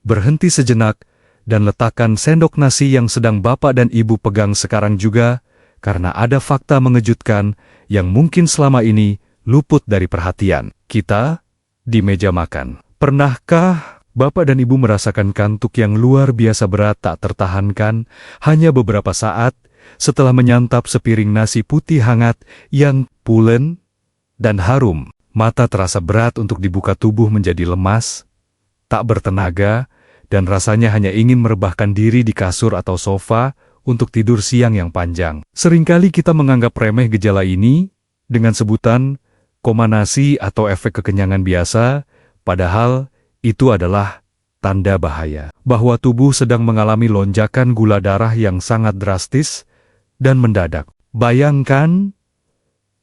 Berhenti sejenak, dan letakkan sendok nasi yang sedang Bapak dan Ibu pegang sekarang juga, karena ada fakta mengejutkan yang mungkin selama ini luput dari perhatian kita di meja makan. Pernahkah Bapak dan Ibu merasakan kantuk yang luar biasa berat tak tertahankan hanya beberapa saat setelah menyantap sepiring nasi putih hangat yang pulen dan harum? Mata terasa berat untuk dibuka, tubuh menjadi lemas, tak bertenaga, dan rasanya hanya ingin merebahkan diri di kasur atau sofa untuk tidur siang yang panjang. Seringkali kita menganggap remeh gejala ini dengan sebutan koma nasi atau efek kekenyangan biasa, padahal itu adalah tanda bahaya bahwa tubuh sedang mengalami lonjakan gula darah yang sangat drastis dan mendadak. Bayangkan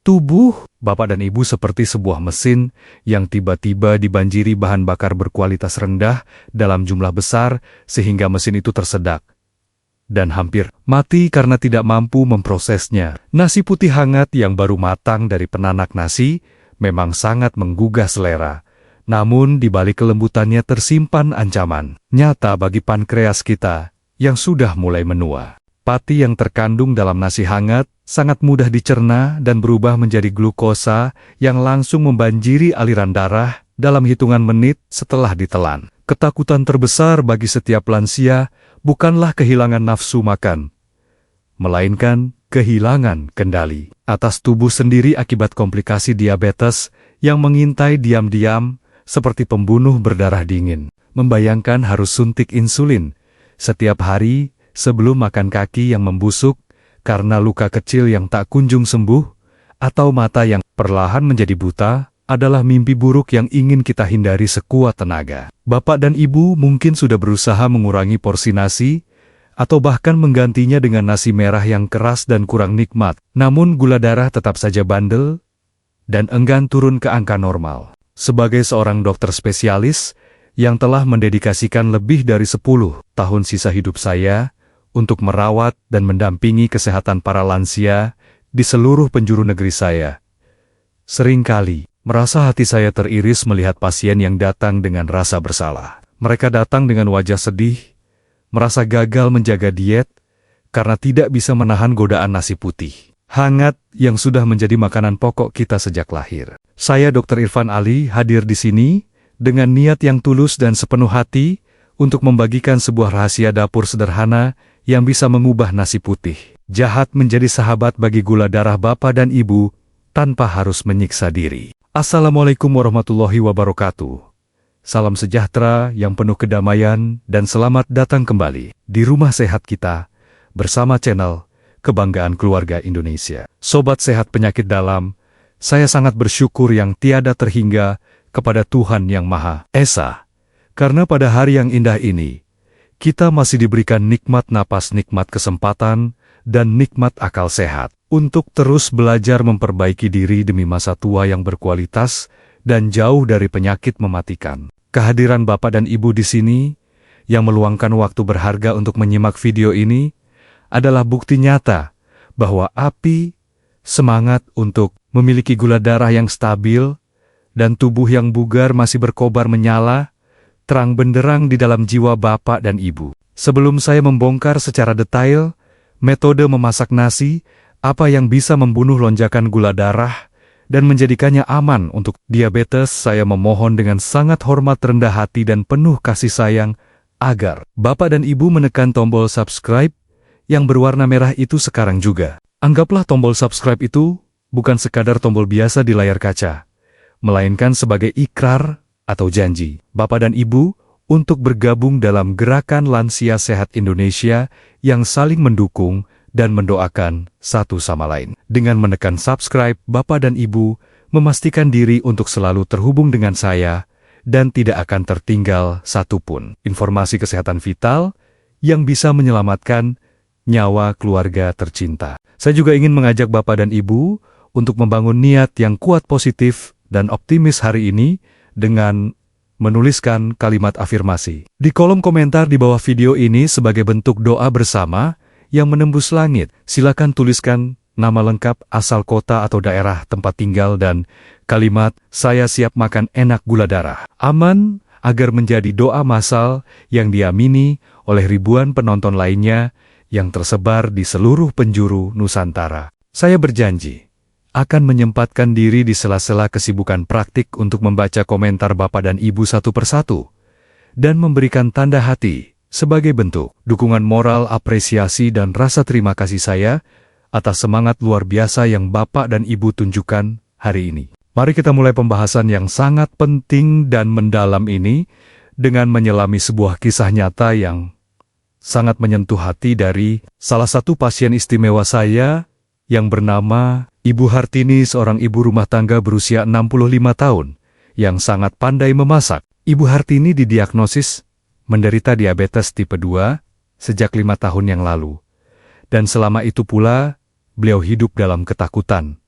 tubuh Bapak dan Ibu seperti sebuah mesin yang tiba-tiba dibanjiri bahan bakar berkualitas rendah dalam jumlah besar sehingga mesin itu tersedak dan hampir mati karena tidak mampu memprosesnya. Nasi putih hangat yang baru matang dari penanak nasi memang sangat menggugah selera. Namun di balik kelembutannya tersimpan ancaman nyata bagi pankreas kita yang sudah mulai menua. Pati yang terkandung dalam nasi hangat sangat mudah dicerna dan berubah menjadi glukosa yang langsung membanjiri aliran darah dalam hitungan menit setelah ditelan. Ketakutan terbesar bagi setiap lansia bukanlah kehilangan nafsu makan, melainkan kehilangan kendali atas tubuh sendiri akibat komplikasi diabetes yang mengintai diam-diam seperti pembunuh berdarah dingin. Membayangkan harus suntik insulin setiap hari sebelum makan, kaki yang membusuk karena luka kecil yang tak kunjung sembuh, atau mata yang perlahan menjadi buta, adalah mimpi buruk yang ingin kita hindari sekuat tenaga. Bapak dan Ibu mungkin sudah berusaha mengurangi porsi nasi, atau bahkan menggantinya dengan nasi merah yang keras dan kurang nikmat. Namun gula darah tetap saja bandel, dan enggan turun ke angka normal. Sebagai seorang dokter spesialis, yang telah mendedikasikan lebih dari 10 tahun sisa hidup saya, untuk merawat dan mendampingi kesehatan para lansia di seluruh penjuru negeri saya. Seringkali, merasa hati saya teriris melihat pasien yang datang dengan rasa bersalah. Mereka datang dengan wajah sedih, merasa gagal menjaga diet, karena tidak bisa menahan godaan nasi putih hangat yang sudah menjadi makanan pokok kita sejak lahir. Saya Dr. Irfan Ali hadir di sini dengan niat yang tulus dan sepenuh hati untuk membagikan sebuah rahasia dapur sederhana yang bisa mengubah nasi putih jahat menjadi sahabat bagi gula darah Bapak dan Ibu tanpa harus menyiksa diri. Assalamualaikum warahmatullahi wabarakatuh. Salam sejahtera yang penuh kedamaian dan selamat datang kembali di rumah sehat kita bersama channel Kebanggaan Keluarga Indonesia. Sobat sehat penyakit dalam, saya sangat bersyukur yang tiada terhingga kepada Tuhan Yang Maha Esa, karena pada hari yang indah ini, kita masih diberikan nikmat napas, nikmat kesempatan, dan nikmat akal sehat untuk terus belajar memperbaiki diri demi masa tua yang berkualitas dan jauh dari penyakit mematikan. Kehadiran Bapak dan Ibu di sini yang meluangkan waktu berharga untuk menyimak video ini adalah bukti nyata bahwa api semangat untuk memiliki gula darah yang stabil dan tubuh yang bugar masih berkobar menyala terang benderang di dalam jiwa Bapak dan Ibu. Sebelum saya membongkar secara detail metode memasak nasi, apa yang bisa membunuh lonjakan gula darah dan menjadikannya aman untuk diabetes, saya memohon dengan sangat hormat, rendah hati, dan penuh kasih sayang agar Bapak dan Ibu menekan tombol subscribe yang berwarna merah itu sekarang juga. Anggaplah tombol subscribe itu bukan sekadar tombol biasa di layar kaca, melainkan sebagai ikrar atau janji Bapak dan Ibu untuk bergabung dalam gerakan Lansia Sehat Indonesia yang saling mendukung dan mendoakan satu sama lain. Dengan menekan subscribe, Bapak dan Ibu memastikan diri untuk selalu terhubung dengan saya dan tidak akan tertinggal satupun informasi kesehatan vital yang bisa menyelamatkan nyawa keluarga tercinta. Saya juga ingin mengajak Bapak dan Ibu untuk membangun niat yang kuat, positif, dan optimis hari ini dengan menuliskan kalimat afirmasi di kolom komentar di bawah video ini sebagai bentuk doa bersama yang menembus langit. Silakan tuliskan nama lengkap, asal kota atau daerah tempat tinggal, dan kalimat "Saya siap makan enak gula darah, aman, agar menjadi doa massal yang diamini oleh ribuan penonton lainnya yang tersebar di seluruh penjuru Nusantara. Saya berjanji akan menyempatkan diri di sela-sela kesibukan praktik untuk membaca komentar Bapak dan Ibu satu persatu dan memberikan tanda hati sebagai bentuk dukungan moral, apresiasi, dan rasa terima kasih saya atas semangat luar biasa yang Bapak dan Ibu tunjukkan hari ini. Mari kita mulai pembahasan yang sangat penting dan mendalam ini dengan menyelami sebuah kisah nyata yang sangat menyentuh hati dari salah satu pasien istimewa saya yang bernama Ibu Hartini, seorang ibu rumah tangga berusia 65 tahun yang sangat pandai memasak. Ibu Hartini didiagnosis menderita diabetes tipe 2 sejak 5 tahun yang lalu. Dan selama itu pula, beliau hidup dalam ketakutan.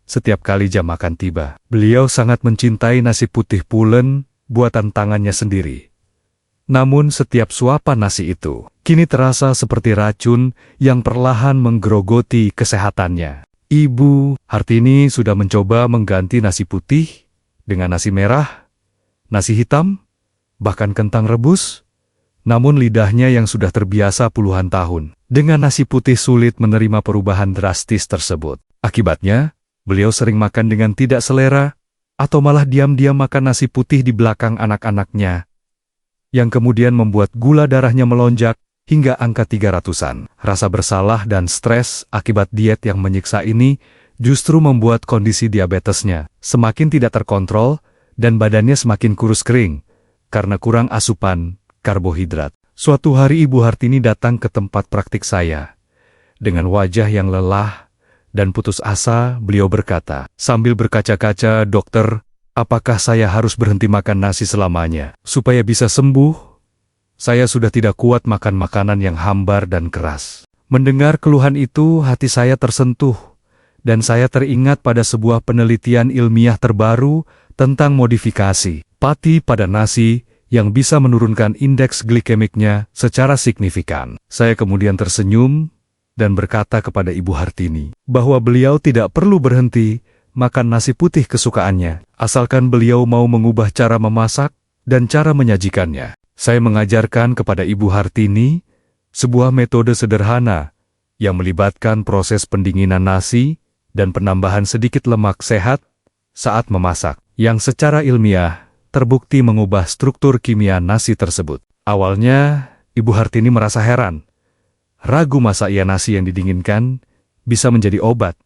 Setiap kali jam makan tiba, beliau sangat mencintai nasi putih pulen buatan tangannya sendiri. Namun setiap suapan nasi itu kini terasa seperti racun yang perlahan menggerogoti kesehatannya. Ibu Hartini sudah mencoba mengganti nasi putih dengan nasi merah, nasi hitam, bahkan kentang rebus. Namun lidahnya yang sudah terbiasa puluhan tahun dengan nasi putih sulit menerima perubahan drastis tersebut. Akibatnya, beliau sering makan dengan tidak selera, atau malah diam-diam makan nasi putih di belakang anak-anaknya, yang kemudian membuat gula darahnya melonjak hingga angka 300-an. Rasa bersalah dan stres akibat diet yang menyiksa ini justru membuat kondisi diabetesnya semakin tidak terkontrol dan badannya semakin kurus kering karena kurang asupan karbohidrat. Suatu hari Ibu Hartini datang ke tempat praktik saya. Dengan wajah yang lelah dan putus asa, beliau berkata, sambil berkaca-kaca, "Dokter, apakah saya harus berhenti makan nasi selamanya? Supaya bisa sembuh, saya sudah tidak kuat makan makanan yang hambar dan keras." Mendengar keluhan itu, hati saya tersentuh, dan saya teringat pada sebuah penelitian ilmiah terbaru tentang modifikasi pati pada nasi yang bisa menurunkan indeks glikemiknya secara signifikan. Saya kemudian tersenyum dan berkata kepada Ibu Hartini bahwa beliau tidak perlu berhenti makan nasi putih kesukaannya, asalkan beliau mau mengubah cara memasak dan cara menyajikannya. Saya mengajarkan kepada Ibu Hartini sebuah metode sederhana yang melibatkan proses pendinginan nasi dan penambahan sedikit lemak sehat saat memasak, yang secara ilmiah terbukti mengubah struktur kimia nasi tersebut. Awalnya, Ibu Hartini merasa heran. Ragu masa iya nasi yang didinginkan bisa menjadi obat.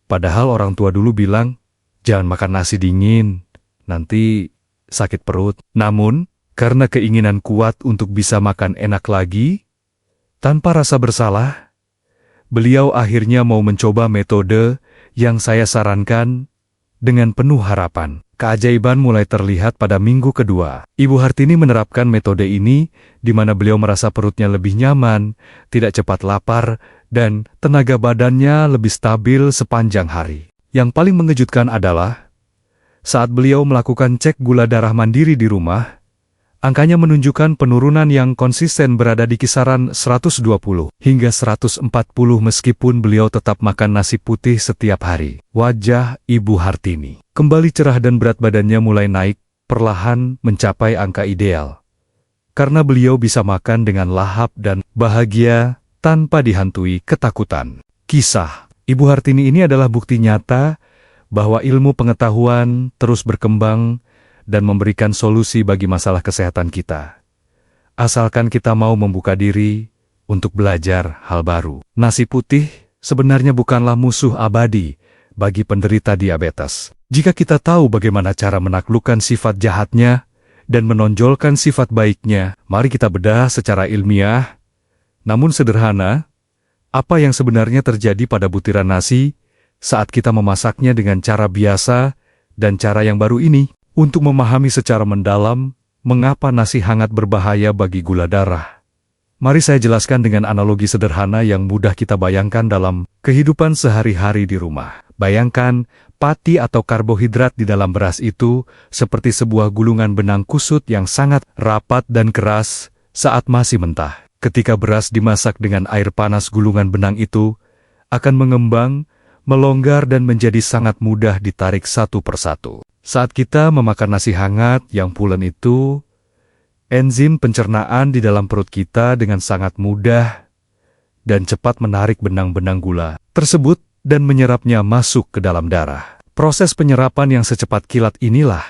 Padahal orang tua dulu bilang, jangan makan nasi dingin, nanti sakit perut. Namun, karena keinginan kuat untuk bisa makan enak lagi, tanpa rasa bersalah, beliau akhirnya mau mencoba metode yang saya sarankan dengan penuh harapan. Keajaiban mulai terlihat pada minggu kedua. Ibu Hartini menerapkan metode ini di mana beliau merasa perutnya lebih nyaman, tidak cepat lapar, dan tenaga badannya lebih stabil sepanjang hari. Yang paling mengejutkan adalah saat beliau melakukan cek gula darah mandiri di rumah, angkanya menunjukkan penurunan yang konsisten berada di kisaran 120 hingga 140 meskipun beliau tetap makan nasi putih setiap hari. Wajah Ibu Hartini kembali cerah dan berat badannya mulai naik, perlahan mencapai angka ideal. Karena beliau bisa makan dengan lahap dan bahagia tanpa dihantui ketakutan. Kisah Ibu Hartini ini adalah bukti nyata bahwa ilmu pengetahuan terus berkembang dan memberikan solusi bagi masalah kesehatan kita. Asalkan kita mau membuka diri untuk belajar hal baru. Nasi putih sebenarnya bukanlah musuh abadi bagi penderita diabetes. Jika kita tahu bagaimana cara menaklukkan sifat jahatnya dan menonjolkan sifat baiknya, mari kita bedah secara ilmiah, namun sederhana, apa yang sebenarnya terjadi pada butiran nasi saat kita memasaknya dengan cara biasa dan cara yang baru ini. Untuk memahami secara mendalam mengapa nasi hangat berbahaya bagi gula darah, mari saya jelaskan dengan analogi sederhana yang mudah kita bayangkan dalam kehidupan sehari-hari di rumah. Bayangkan, pati atau karbohidrat di dalam beras itu seperti sebuah gulungan benang kusut yang sangat rapat dan keras saat masih mentah. Ketika beras dimasak dengan air panas, gulungan benang itu akan mengembang, melonggar dan menjadi sangat mudah ditarik satu persatu. Saat kita memakan nasi hangat yang pulen itu, Enzim pencernaan di dalam perut kita dengan sangat mudah dan cepat menarik benang-benang gula tersebut dan menyerapnya masuk ke dalam darah. Proses penyerapan yang secepat kilat inilah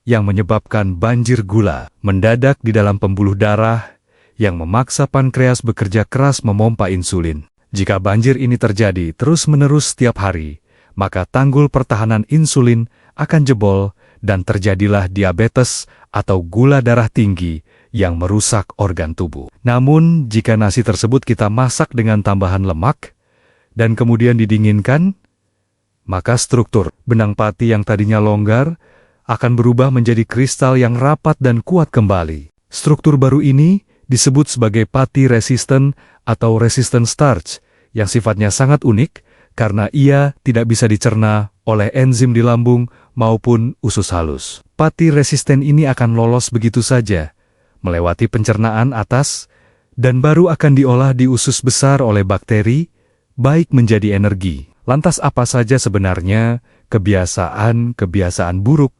yang menyebabkan banjir gula mendadak di dalam pembuluh darah yang memaksa pankreas bekerja keras memompa insulin. Jika banjir ini terjadi terus-menerus setiap hari, maka tanggul pertahanan insulin akan jebol dan terjadilah diabetes atau gula darah tinggi yang merusak organ tubuh. Namun, jika nasi tersebut kita masak dengan tambahan lemak dan kemudian didinginkan, maka struktur benang pati yang tadinya longgar akan berubah menjadi kristal yang rapat dan kuat kembali. Struktur baru ini disebut sebagai pati resisten atau resistant starch yang sifatnya sangat unik karena ia tidak bisa dicerna oleh enzim di lambung maupun usus halus. Pati resisten ini akan lolos begitu saja, melewati pencernaan atas, dan baru akan diolah di usus besar oleh bakteri, baik menjadi energi. Lantas apa saja sebenarnya kebiasaan buruk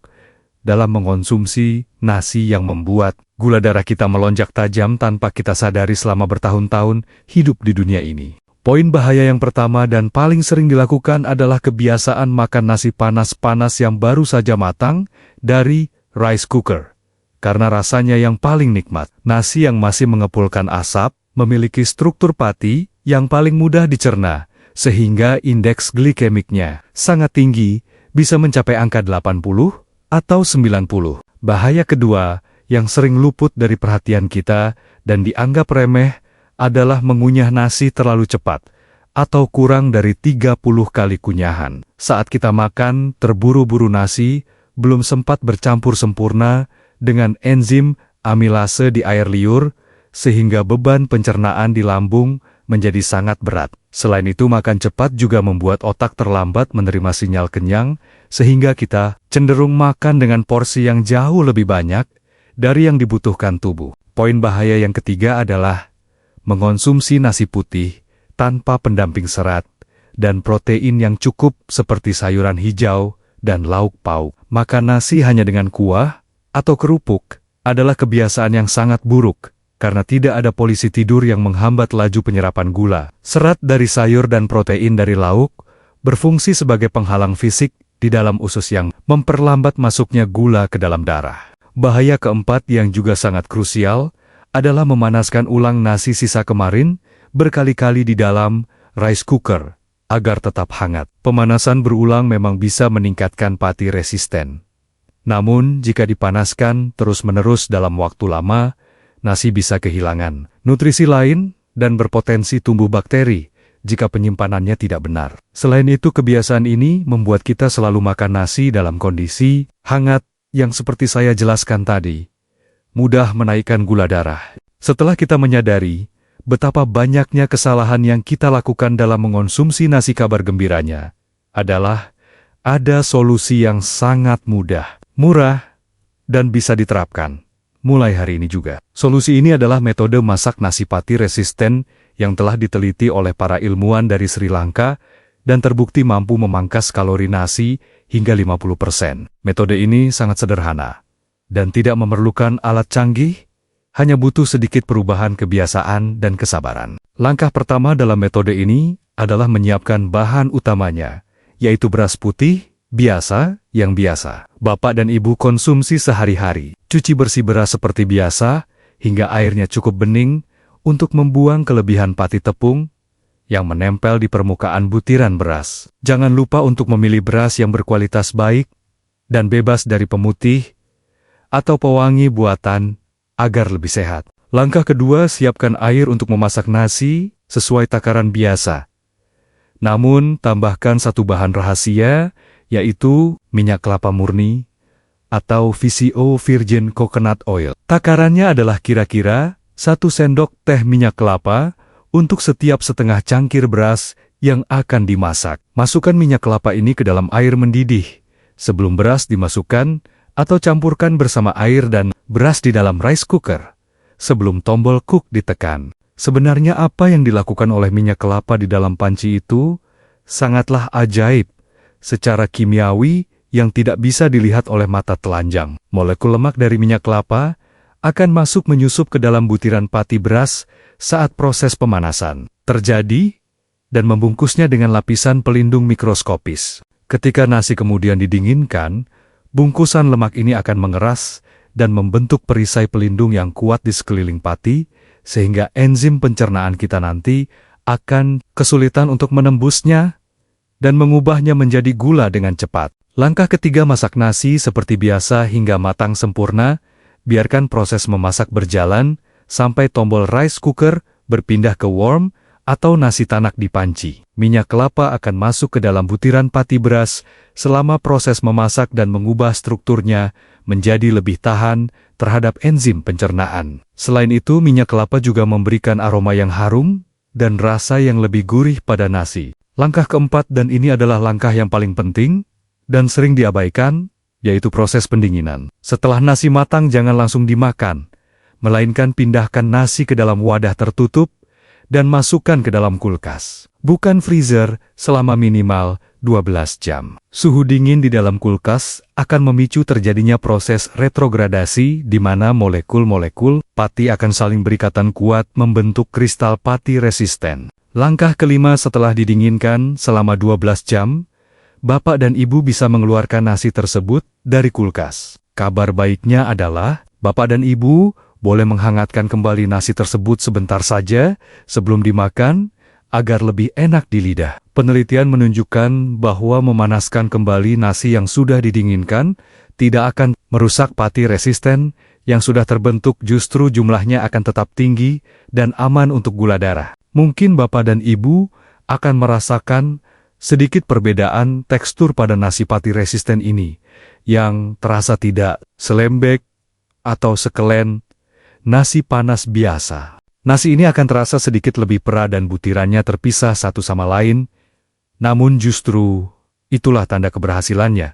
dalam mengonsumsi nasi yang membuat gula darah kita melonjak tajam tanpa kita sadari selama bertahun-tahun hidup di dunia ini? Poin bahaya yang pertama dan paling sering dilakukan adalah kebiasaan makan nasi panas-panas yang baru saja matang dari rice cooker. Karena rasanya yang paling nikmat, nasi yang masih mengepulkan asap memiliki struktur pati yang paling mudah dicerna, sehingga indeks glikemiknya sangat tinggi, bisa mencapai angka 80 atau 90. Bahaya kedua yang sering luput dari perhatian kita dan dianggap remeh adalah mengunyah nasi terlalu cepat, atau kurang dari 30 kali kunyahan. Saat kita makan, terburu-buru nasi, belum sempat bercampur sempurna dengan enzim amilase di air liur, sehingga beban pencernaan di lambung menjadi sangat berat. Selain itu, makan cepat juga membuat otak terlambat menerima sinyal kenyang, sehingga kita cenderung makan dengan porsi yang jauh lebih banyak dari yang dibutuhkan tubuh. Poin bahaya yang ketiga adalah mengonsumsi nasi putih tanpa pendamping serat dan protein yang cukup seperti sayuran hijau dan lauk pauk. Makan nasi hanya dengan kuah atau kerupuk adalah kebiasaan yang sangat buruk karena tidak ada polisi tidur yang menghambat laju penyerapan gula. Serat dari sayur dan protein dari lauk berfungsi sebagai penghalang fisik di dalam usus yang memperlambat masuknya gula ke dalam darah. Bahaya keempat yang juga sangat krusial adalah memanaskan ulang nasi sisa kemarin berkali-kali di dalam rice cooker agar tetap hangat. Pemanasan berulang memang bisa meningkatkan pati resisten. Namun, jika dipanaskan terus-menerus dalam waktu lama, nasi bisa kehilangan nutrisi lain dan berpotensi tumbuh bakteri jika penyimpanannya tidak benar. Selain itu, kebiasaan ini membuat kita selalu makan nasi dalam kondisi hangat yang seperti saya jelaskan tadi, mudah menaikkan gula darah. Setelah kita menyadari betapa banyaknya kesalahan yang kita lakukan dalam mengonsumsi nasi, kabar gembiranya adalah ada solusi yang sangat mudah, murah, dan bisa diterapkan mulai hari ini juga. Solusi ini adalah metode masak nasi pati resisten yang telah diteliti oleh para ilmuwan dari Sri Lanka dan terbukti mampu memangkas kalori nasi hingga 50%. Metode ini sangat sederhana dan tidak memerlukan alat canggih, hanya butuh sedikit perubahan kebiasaan dan kesabaran. Langkah pertama dalam metode ini adalah menyiapkan bahan utamanya, yaitu beras putih biasa yang biasa Bapak dan Ibu konsumsi sehari-hari. Cuci bersih beras seperti biasa hingga airnya cukup bening untuk membuang kelebihan pati tepung yang menempel di permukaan butiran beras. Jangan lupa untuk memilih beras yang berkualitas baik dan bebas dari pemutih atau pewangi buatan agar lebih sehat. Langkah kedua, siapkan air untuk memasak nasi sesuai takaran biasa. Namun, tambahkan satu bahan rahasia, yaitu minyak kelapa murni atau VCO Virgin Coconut Oil. Takarannya adalah kira-kira 1 sendok teh minyak kelapa untuk setiap setengah cangkir beras yang akan dimasak. Masukkan minyak kelapa ini ke dalam air mendidih sebelum beras dimasukkan, atau campurkan bersama air dan beras di dalam rice cooker sebelum tombol cook ditekan. Sebenarnya apa yang dilakukan oleh minyak kelapa di dalam panci itu sangatlah ajaib secara kimiawi yang tidak bisa dilihat oleh mata telanjang. Molekul lemak dari minyak kelapa akan masuk menyusup ke dalam butiran pati beras saat proses pemanasan terjadi dan membungkusnya dengan lapisan pelindung mikroskopis. Ketika nasi kemudian didinginkan, bungkusan lemak ini akan mengeras dan membentuk perisai pelindung yang kuat di sekeliling pati, sehingga enzim pencernaan kita nanti akan kesulitan untuk menembusnya dan mengubahnya menjadi gula dengan cepat. Langkah ketiga, masak nasi seperti biasa hingga matang sempurna. Biarkan proses memasak berjalan sampai tombol rice cooker berpindah ke warm atau nasi tanak di panci. Minyak kelapa akan masuk ke dalam butiran pati beras selama proses memasak dan mengubah strukturnya menjadi lebih tahan terhadap enzim pencernaan. Selain itu, minyak kelapa juga memberikan aroma yang harum dan rasa yang lebih gurih pada nasi. Langkah keempat, dan ini adalah langkah yang paling penting dan sering diabaikan, yaitu proses pendinginan. Setelah nasi matang, jangan langsung dimakan, melainkan pindahkan nasi ke dalam wadah tertutup dan masukkan ke dalam kulkas, bukan freezer, selama minimal 12 jam. Suhu dingin di dalam kulkas akan memicu terjadinya proses retrogradasi di mana molekul-molekul pati akan saling berikatan kuat membentuk kristal pati resisten. Langkah kelima, setelah didinginkan selama 12 jam, Bapak dan Ibu bisa mengeluarkan nasi tersebut dari kulkas. Kabar baiknya adalah, Bapak dan Ibu boleh menghangatkan kembali nasi tersebut sebentar saja sebelum dimakan, agar lebih enak di lidah. Penelitian menunjukkan bahwa memanaskan kembali nasi yang sudah didinginkan tidak akan merusak pati resisten yang sudah terbentuk, justru jumlahnya akan tetap tinggi dan aman untuk gula darah. Mungkin Bapak dan Ibu akan merasakan sedikit perbedaan tekstur pada nasi pati resisten ini, yang terasa tidak selembek atau sekelen nasi panas biasa. Nasi ini akan terasa sedikit lebih perak dan butirannya terpisah satu sama lain, namun justru itulah tanda keberhasilannya,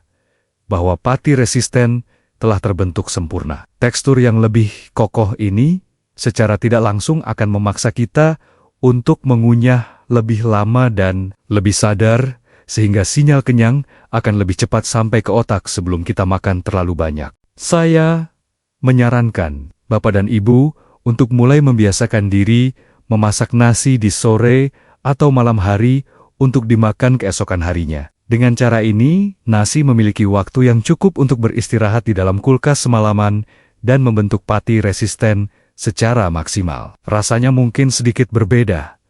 bahwa pati resisten telah terbentuk sempurna. Tekstur yang lebih kokoh ini secara tidak langsung akan memaksa kita untuk mengunyah lebih lama dan lebih sadar, sehingga sinyal kenyang akan lebih cepat sampai ke otak sebelum kita makan terlalu banyak. Saya menyarankan Bapak dan Ibu untuk mulai membiasakan diri memasak nasi di sore atau malam hari untuk dimakan keesokan harinya. Dengan cara ini, nasi memiliki waktu yang cukup untuk beristirahat di dalam kulkas semalaman dan membentuk pati resisten secara maksimal. Rasanya mungkin sedikit berbeda.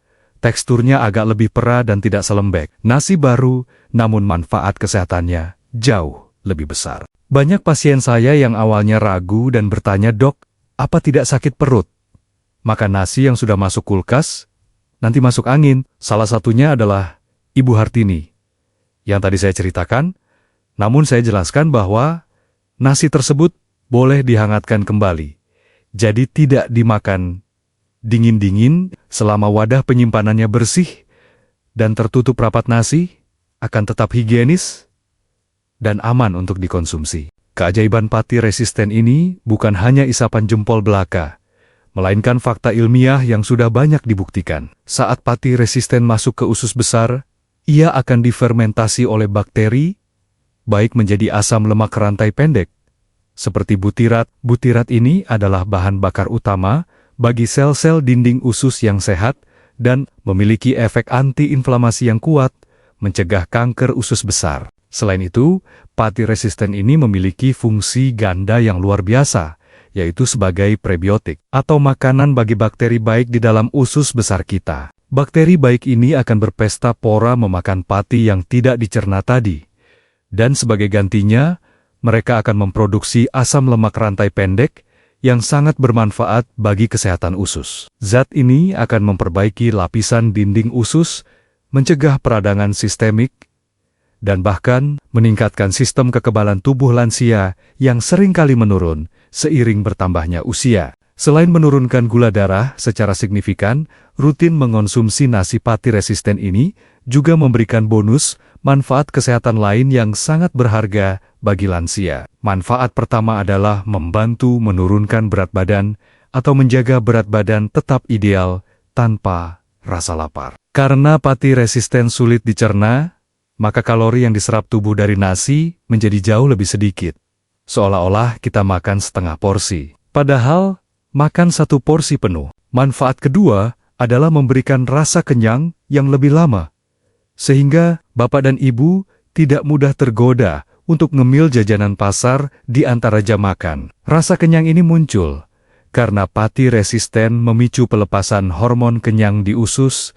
Teksturnya agak lebih perak dan tidak selembek. Nasi baru, namun manfaat kesehatannya jauh lebih besar. Banyak pasien saya yang awalnya ragu dan bertanya, "Dok, apa tidak sakit perut makan nasi yang sudah masuk kulkas? Nanti masuk angin." Salah satunya adalah Ibu Hartini, yang tadi saya ceritakan. Namun saya jelaskan bahwa nasi tersebut boleh dihangatkan kembali. Jadi tidak dimakan dingin-dingin selama wadah penyimpanannya bersih dan tertutup rapat. Nasi akan tetap higienis dan aman untuk dikonsumsi. Keajaiban pati resisten ini bukan hanya isapan jempol belaka, melainkan fakta ilmiah yang sudah banyak dibuktikan. Saat pati resisten masuk ke usus besar, ia akan difermentasi oleh bakteri, baik menjadi asam lemak rantai pendek, seperti butirat. Butirat ini adalah bahan bakar utama bagi sel-sel dinding usus yang sehat dan memiliki efek anti-inflamasi yang kuat, mencegah kanker usus besar. Selain itu, pati resisten ini memiliki fungsi ganda yang luar biasa, yaitu sebagai prebiotik atau makanan bagi bakteri baik di dalam usus besar kita. Bakteri baik ini akan berpesta pora memakan pati yang tidak dicerna tadi, dan sebagai gantinya, mereka akan memproduksi asam lemak rantai pendek yang sangat bermanfaat bagi kesehatan usus. Zat ini akan memperbaiki lapisan dinding usus, mencegah peradangan sistemik, dan bahkan meningkatkan sistem kekebalan tubuh lansia yang seringkali menurun seiring bertambahnya usia. Selain menurunkan gula darah secara signifikan, rutin mengonsumsi nasi pati resisten ini juga memberikan bonus manfaat kesehatan lain yang sangat berharga bagi lansia. Manfaat pertama adalah membantu menurunkan berat badan atau menjaga berat badan tetap ideal tanpa rasa lapar. Karena pati resisten sulit dicerna, maka kalori yang diserap tubuh dari nasi menjadi jauh lebih sedikit, seolah-olah kita makan setengah porsi. Padahal, makan satu porsi penuh. Manfaat kedua adalah memberikan rasa kenyang yang lebih lama, sehingga bapak dan ibu tidak mudah tergoda untuk ngemil jajanan pasar di antara jam makan. Rasa kenyang ini muncul karena pati resisten memicu pelepasan hormon kenyang di usus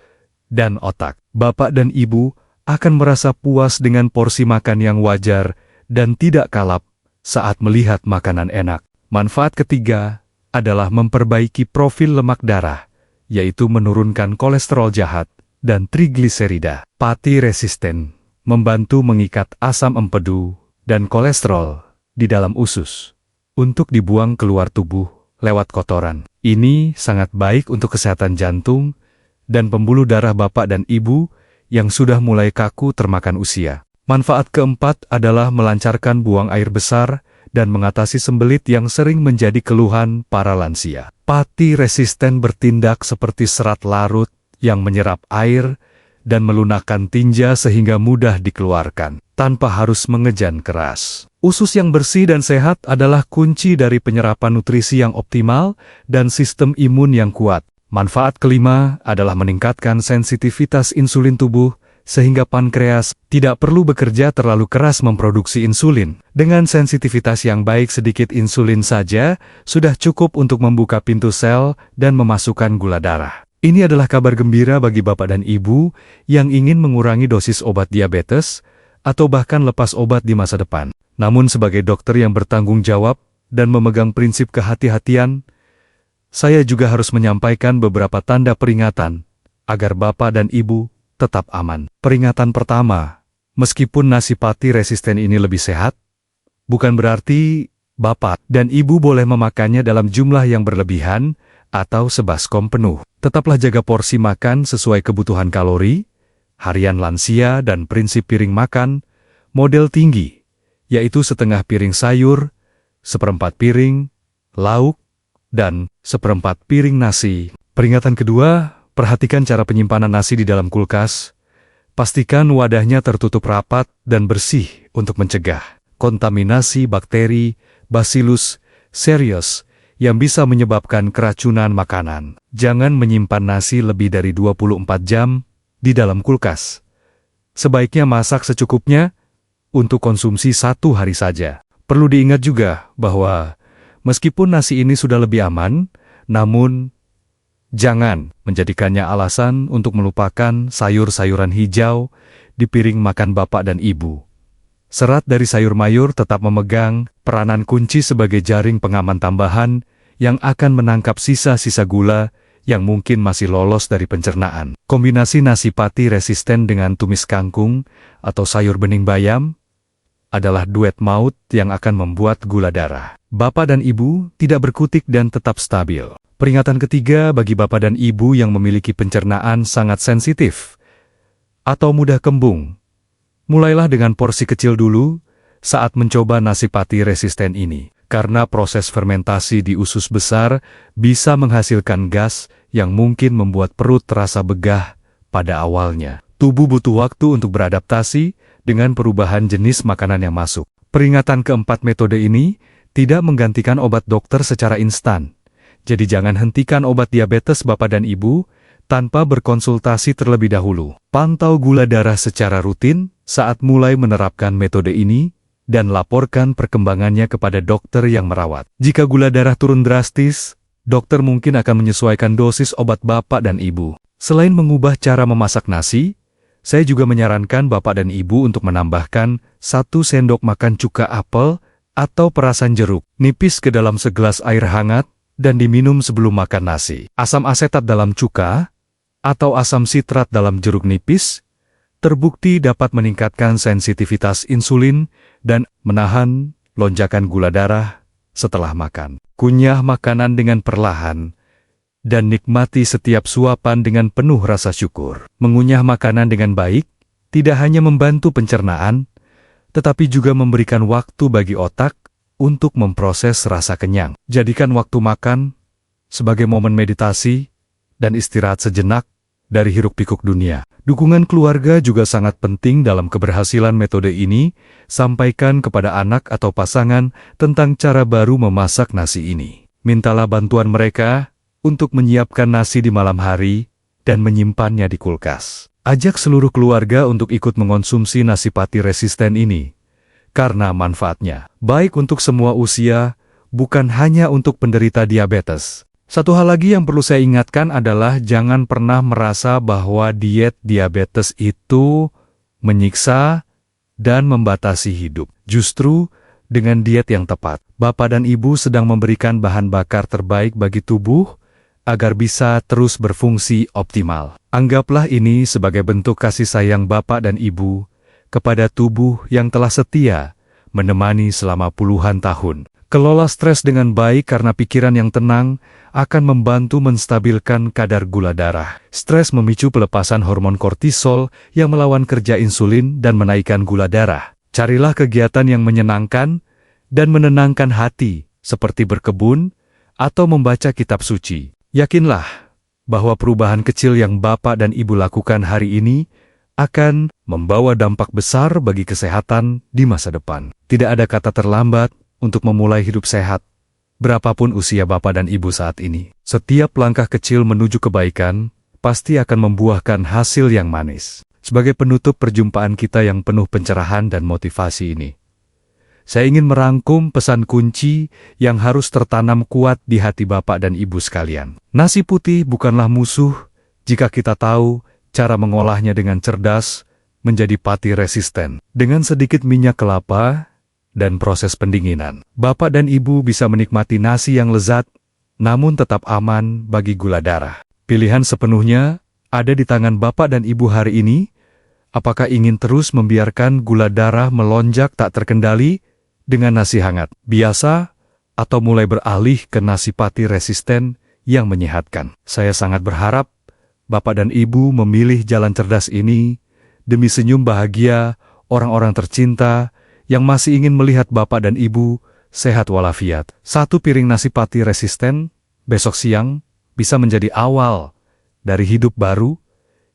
dan otak. Bapak dan ibu akan merasa puas dengan porsi makan yang wajar dan tidak kalap saat melihat makanan enak. Manfaat ketiga adalah memperbaiki profil lemak darah, yaitu menurunkan kolesterol jahat dan trigliserida. Pati resisten membantu mengikat asam empedu dan kolesterol di dalam usus untuk dibuang keluar tubuh lewat kotoran. Ini sangat baik untuk kesehatan jantung dan pembuluh darah bapak dan ibu yang sudah mulai kaku termakan usia. Manfaat keempat adalah melancarkan buang air besar dan mengatasi sembelit yang sering menjadi keluhan para lansia. Pati resisten bertindak seperti serat larut yang menyerap air dan melunakkan tinja sehingga mudah dikeluarkan, tanpa harus mengejan keras. Usus yang bersih dan sehat adalah kunci dari penyerapan nutrisi yang optimal dan sistem imun yang kuat. Manfaat kelima adalah meningkatkan sensitivitas insulin tubuh, sehingga pankreas tidak perlu bekerja terlalu keras memproduksi insulin. Dengan sensitivitas yang baik, sedikit insulin saja sudah cukup untuk membuka pintu sel dan memasukkan gula darah. Ini adalah kabar gembira bagi bapak dan ibu yang ingin mengurangi dosis obat diabetes atau bahkan lepas obat di masa depan. Namun sebagai dokter yang bertanggung jawab dan memegang prinsip kehati-hatian, saya juga harus menyampaikan beberapa tanda peringatan agar bapak dan ibu tetap aman. Peringatan pertama, meskipun nasi pati resisten ini lebih sehat, bukan berarti bapak dan ibu boleh memakannya dalam jumlah yang berlebihan atau sebaskom penuh. Tetaplah jaga porsi makan sesuai kebutuhan kalori, harian lansia dan prinsip piring makan, model tinggi, yaitu setengah piring sayur, seperempat piring, lauk, dan seperempat piring nasi. Peringatan kedua, perhatikan cara penyimpanan nasi di dalam kulkas. Pastikan wadahnya tertutup rapat dan bersih untuk mencegah kontaminasi bakteri Bacillus cereus yang bisa menyebabkan keracunan makanan. Jangan menyimpan nasi lebih dari 24 jam di dalam kulkas. Sebaiknya masak secukupnya untuk konsumsi 1 hari saja. Perlu diingat juga bahwa meskipun nasi ini sudah lebih aman, namun jangan menjadikannya alasan untuk melupakan sayur-sayuran hijau di piring makan bapak dan ibu. Serat dari sayur mayur tetap memegang peranan kunci sebagai jaring pengaman tambahan yang akan menangkap sisa-sisa gula yang mungkin masih lolos dari pencernaan. Kombinasi nasi pati resisten dengan tumis kangkung atau sayur bening bayam adalah duet maut yang akan membuat gula darah bapak dan ibu tidak berkutik dan tetap stabil. Peringatan ketiga bagi bapak dan ibu yang memiliki pencernaan sangat sensitif atau mudah kembung. Mulailah dengan porsi kecil dulu saat mencoba nasi pati resisten ini, karena proses fermentasi di usus besar bisa menghasilkan gas yang mungkin membuat perut terasa begah pada awalnya. Tubuh butuh waktu untuk beradaptasi dengan perubahan jenis makanan yang masuk. Peringatan keempat, metode ini tidak menggantikan obat dokter secara instan. Jadi jangan hentikan obat diabetes bapak dan ibu tanpa berkonsultasi terlebih dahulu. Pantau gula darah secara rutin saat mulai menerapkan metode ini dan laporkan perkembangannya kepada dokter yang merawat. Jika gula darah turun drastis, dokter mungkin akan menyesuaikan dosis obat bapak dan ibu. Selain mengubah cara memasak nasi, saya juga menyarankan bapak dan ibu untuk menambahkan 1 sendok makan cuka apel atau perasan jeruk nipis ke dalam segelas air hangat dan diminum sebelum makan nasi. Asam asetat dalam cuka atau asam sitrat dalam jeruk nipis terbukti dapat meningkatkan sensitivitas insulin dan menahan lonjakan gula darah setelah makan. Kunyah makanan dengan perlahan dan nikmati setiap suapan dengan penuh rasa syukur. Mengunyah makanan dengan baik tidak hanya membantu pencernaan, tetapi juga memberikan waktu bagi otak untuk memproses rasa kenyang. Jadikan waktu makan sebagai momen meditasi dan istirahat sejenak dari hiruk-pikuk dunia. Dukungan keluarga juga sangat penting dalam keberhasilan metode ini. Sampaikan kepada anak atau pasangan tentang cara baru memasak nasi ini. Mintalah bantuan mereka untuk menyiapkan nasi di malam hari dan menyimpannya di kulkas. Ajak seluruh keluarga untuk ikut mengonsumsi nasi pati resisten ini, karena manfaatnya baik untuk semua usia, bukan hanya untuk penderita diabetes. Satu hal lagi yang perlu saya ingatkan adalah jangan pernah merasa bahwa diet diabetes itu menyiksa dan membatasi hidup. Justru, dengan diet yang tepat, Bapak dan Ibu sedang memberikan bahan bakar terbaik bagi tubuh agar bisa terus berfungsi optimal. Anggaplah ini sebagai bentuk kasih sayang Bapak dan Ibu kepada tubuh yang telah setia menemani selama puluhan tahun. Kelola stres dengan baik karena pikiran yang tenang akan membantu menstabilkan kadar gula darah. Stres memicu pelepasan hormon kortisol yang melawan kerja insulin dan menaikkan gula darah. Carilah kegiatan yang menyenangkan dan menenangkan hati, seperti berkebun atau membaca kitab suci. Yakinlah bahwa perubahan kecil yang Bapak dan Ibu lakukan hari ini akan membawa dampak besar bagi kesehatan di masa depan. Tidak ada kata terlambat untuk memulai hidup sehat, berapapun usia Bapak dan Ibu saat ini. Setiap langkah kecil menuju kebaikan pasti akan membuahkan hasil yang manis. Sebagai penutup perjumpaan kita yang penuh pencerahan dan motivasi ini, saya ingin merangkum pesan kunci yang harus tertanam kuat di hati Bapak dan Ibu sekalian. Nasi putih bukanlah musuh jika kita tahu cara mengolahnya dengan cerdas menjadi pati resisten. Dengan sedikit minyak kelapa dan proses pendinginan, Bapak dan Ibu bisa menikmati nasi yang lezat, namun tetap aman bagi gula darah. Pilihan sepenuhnya ada di tangan Bapak dan Ibu hari ini. Apakah ingin terus membiarkan gula darah melonjak tak terkendali dengan nasi hangat biasa, atau mulai beralih ke nasi pati resisten yang menyehatkan? Saya sangat berharap Bapak dan Ibu memilih jalan cerdas ini demi senyum bahagia orang-orang tercinta yang masih ingin melihat Bapak dan Ibu sehat walafiat. Satu piring nasi pati resisten besok siang bisa menjadi awal dari hidup baru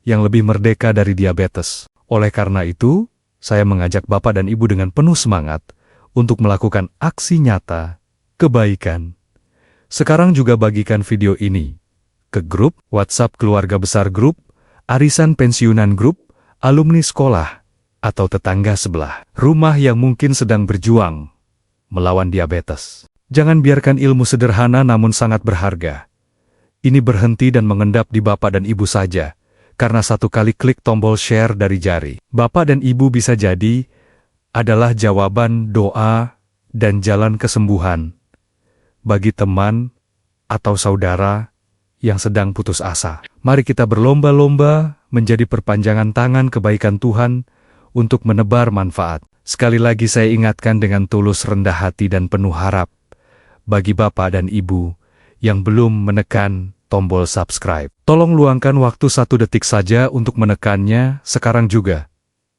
yang lebih merdeka dari diabetes. Oleh karena itu, saya mengajak Bapak dan Ibu dengan penuh semangat untuk melakukan aksi nyata kebaikan. Sekarang juga bagikan video ini ke grup WhatsApp keluarga besar grup, arisan pensiunan grup, alumni sekolah, atau tetangga sebelah rumah yang mungkin sedang berjuang melawan diabetes. Jangan biarkan ilmu sederhana namun sangat berharga ini berhenti dan mengendap di Bapak dan Ibu saja, karena satu kali klik tombol share dari jari. Bapak dan Ibu bisa jadi adalah jawaban doa dan jalan kesembuhan bagi teman atau saudara yang sedang putus asa. Mari kita berlomba-lomba menjadi perpanjangan tangan kebaikan Tuhan untuk menebar manfaat. Sekali lagi saya ingatkan dengan tulus rendah hati dan penuh harap bagi Bapak dan Ibu yang belum menekan tombol subscribe. Tolong luangkan waktu 1 detik saja untuk menekannya sekarang juga,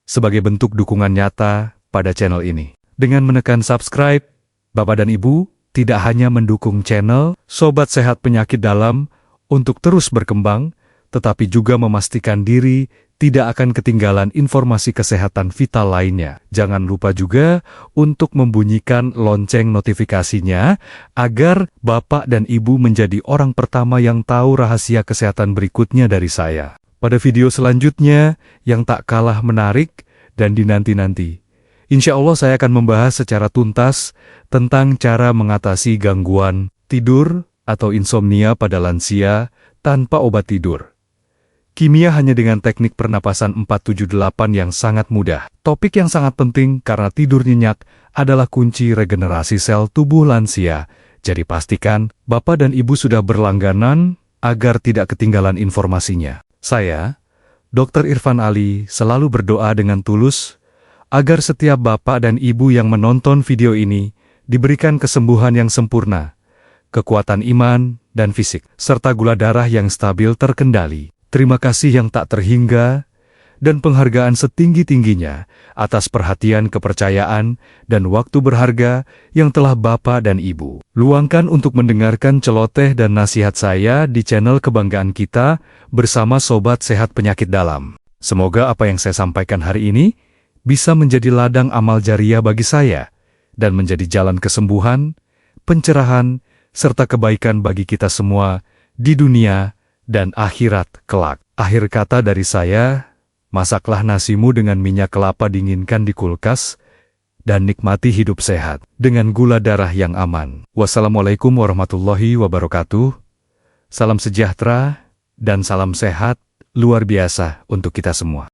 sebagai bentuk dukungan nyata pada channel ini. Dengan menekan subscribe, Bapak dan Ibu tidak hanya mendukung channel Sobat Sehat Penyakit Dalam untuk terus berkembang, tetapi juga memastikan diri tidak akan ketinggalan informasi kesehatan vital lainnya. Jangan lupa juga untuk membunyikan lonceng notifikasinya agar Bapak dan Ibu menjadi orang pertama yang tahu rahasia kesehatan berikutnya dari saya. Pada video selanjutnya yang tak kalah menarik dan dinanti-nanti, insya Allah saya akan membahas secara tuntas tentang cara mengatasi gangguan tidur atau insomnia pada lansia tanpa obat tidur. Kimia hanya dengan teknik pernapasan 478 yang sangat mudah. Topik yang sangat penting karena tidur nyenyak adalah kunci regenerasi sel tubuh lansia. Jadi pastikan Bapak dan Ibu sudah berlangganan agar tidak ketinggalan informasinya. Saya, Dr. Irfan Ali, selalu berdoa dengan tulus agar setiap Bapak dan Ibu yang menonton video ini diberikan kesembuhan yang sempurna, kekuatan iman dan fisik, serta gula darah yang stabil terkendali. Terima kasih yang tak terhingga dan penghargaan setinggi-tingginya atas perhatian, kepercayaan, dan waktu berharga yang telah Bapak dan Ibu luangkan untuk mendengarkan celoteh dan nasihat saya di channel kebanggaan kita bersama Sobat Sehat Penyakit Dalam. Semoga apa yang saya sampaikan hari ini bisa menjadi ladang amal jariah bagi saya dan menjadi jalan kesembuhan, pencerahan, serta kebaikan bagi kita semua di dunia dan akhirat kelak. Akhir kata dari saya, masaklah nasimu dengan minyak kelapa dinginkan di kulkas, dan nikmati hidup sehat dengan gula darah yang aman. Wassalamualaikum warahmatullahi wabarakatuh. Salam sejahtera dan salam sehat luar biasa untuk kita semua.